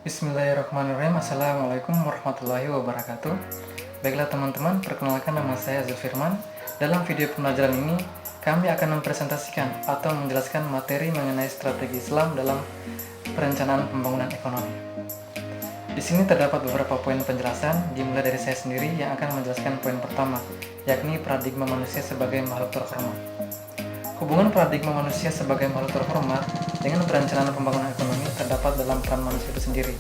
Bismillahirrahmanirrahim. Assalamualaikum warahmatullahi wabarakatuh. Baiklah teman-teman, perkenalkan nama saya Zulfirman. Dalam video pembelajaran ini, kami akan mempresentasikan atau menjelaskan materi mengenai strategi Islam dalam perencanaan pembangunan ekonomi. Di sini terdapat beberapa poin penjelasan, dimulai dari saya sendiri yang akan menjelaskan poin pertama, yakni paradigma manusia sebagai makhluk terhormat. Hubungan paradigma manusia sebagai makhluk terhormat dengan perencanaan pembangunan ekonomi terdapat dalam peran manusia itu sendiri.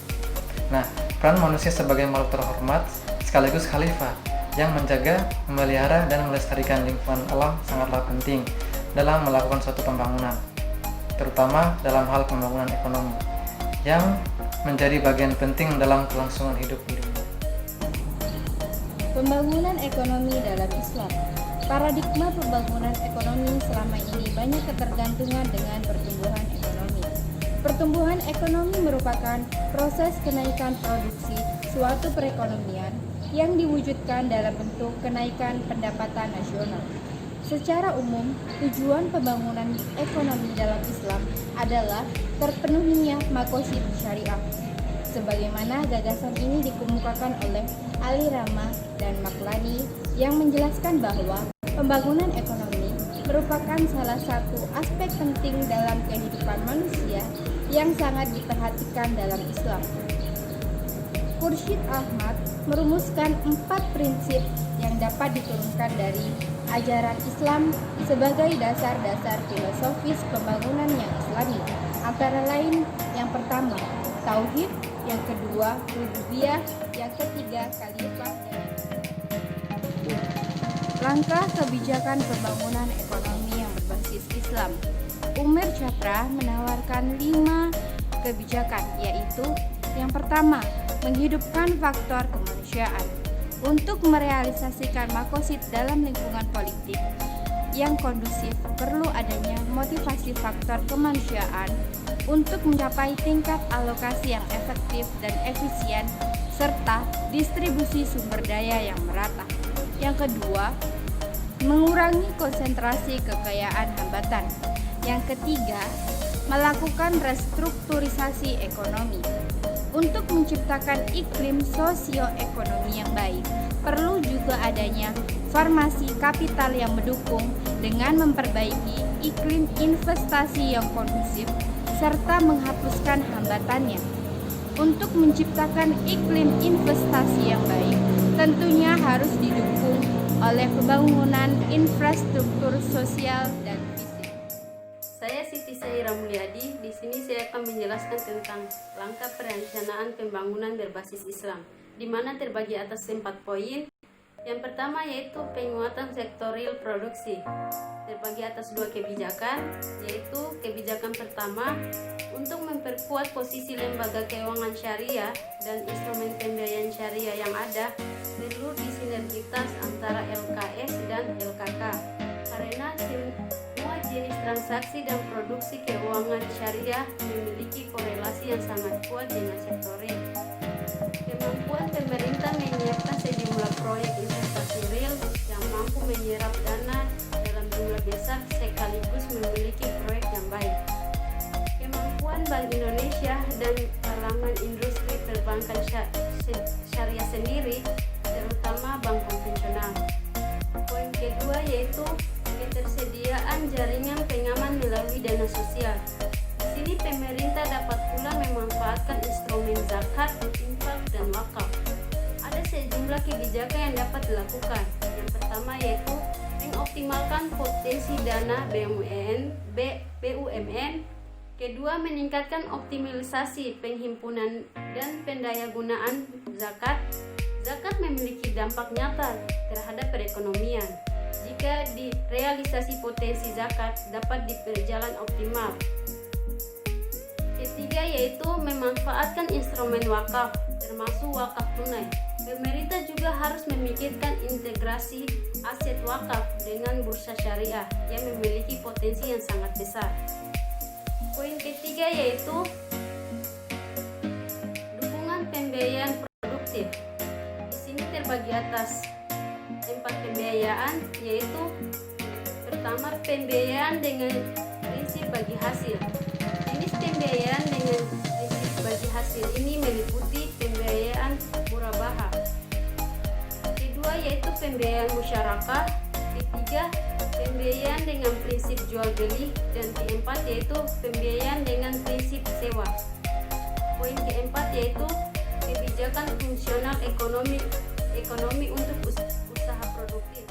Nah, peran manusia sebagai makhluk terhormat sekaligus khalifah yang menjaga, memelihara, dan melestarikan lingkungan alam sangatlah penting dalam melakukan suatu pembangunan, terutama dalam hal pembangunan ekonomi, yang menjadi bagian penting dalam kelangsungan hidup di dunia. Pembangunan ekonomi dalam Islam. Paradigma pembangunan ekonomi selama ini banyak ketergantungan dengan pertumbuhan ekonomi. Pertumbuhan ekonomi merupakan proses kenaikan produksi suatu perekonomian yang diwujudkan dalam bentuk kenaikan pendapatan nasional. Secara umum, tujuan pembangunan ekonomi dalam Islam adalah terpenuhinya makosid syariah. Sebagaimana gagasan ini dikemukakan oleh Ali Rama dan Maklani yang menjelaskan bahwa pembangunan ekonomi merupakan salah satu aspek penting dalam kehidupan manusia yang sangat diperhatikan dalam Islam. Khursyid Ahmad merumuskan 4 prinsip yang dapat diturunkan dari ajaran Islam sebagai dasar-dasar filosofis pembangunan yang Islami. Antara lain, yang pertama, tauhid, yang kedua, rububiyah, yang ketiga, khalifah, dan langkah kebijakan pembangunan ekonomi yang berbasis Islam. Umar Chatra menawarkan 5 kebijakan, yaitu yang pertama, menghidupkan faktor kemanusiaan. Untuk merealisasikan makosid dalam lingkungan politik yang kondusif, perlu adanya motivasi faktor kemanusiaan untuk mencapai tingkat alokasi yang efektif dan efisien, serta distribusi sumber daya yang merata. Yang kedua, mengurangi konsentrasi kekayaan hambatan. Yang ketiga, melakukan restrukturisasi ekonomi. Untuk menciptakan iklim sosioekonomi yang baik, perlu juga adanya formasi kapital yang mendukung dengan memperbaiki iklim investasi yang kondusif serta menghapuskan hambatannya. Untuk menciptakan iklim investasi yang baik, tentunya harus didukung oleh pembangunan infrastruktur sosial dan fisik. Saya Siti Saira Mulyadi. Di sini saya akan menjelaskan tentang langkah perencanaan pembangunan berbasis Islam, di mana terbagi atas 4 poin. Yang pertama yaitu penguatan sektor real produksi. Terbagi atas 2 kebijakan, yaitu kebijakan pertama untuk memperkuat posisi lembaga keuangan syariah dan instrumen pembiayaan syariah yang ada, perlu disinergitas antara LKS dan LKK, karena semua jenis transaksi dan produksi keuangan syariah memiliki korelasi yang sangat kuat dengan sektor real. Kemampuan pemerintah menyiapkan sejumlah proyek investasi real yang mampu menyerap dana dalam jumlah besar sekaligus memiliki proyek yang baik. Kemampuan Bank Indonesia dan kalangan industri perbankan syariah sendiri, terutama bank konvensional. Poin kedua yaitu ketersediaan jaringan pengaman melalui dana sosial. Di sini pemerintah dapat pula memanfaatkan instrumen zakat, infak, dan wakaf. Ada sejumlah kebijakan yang dapat dilakukan. Yang pertama yaitu mengoptimalkan potensi dana BUMN. Kedua, meningkatkan optimalisasi penghimpunan dan pendayagunaan zakat. Zakat memiliki dampak nyata terhadap perekonomian. Jika direalisasi potensi zakat dapat berjalan optimal. Ketiga yaitu memanfaatkan instrumen wakaf, termasuk wakaf tunai. Pemerintah juga harus memikirkan integrasi aset wakaf dengan bursa syariah yang memiliki potensi yang sangat besar. Poin ketiga yaitu dukungan pembiayaan produktif. Di sini terbagi atas 4 pembiayaan, yaitu pertama, pembiayaan dengan prinsip bagi hasil. Jenis pembiayaan dengan prinsip bagi hasil ini meliputi pembiayaan murabaha. Kedua yaitu pembiayaan musyarakah. Ketiga, pembiayaan dengan prinsip jual beli, dan keempat yaitu pembiayaan dengan prinsip sewa. Poin keempat yaitu kebijakan fungsional ekonomi untuk usaha produktif.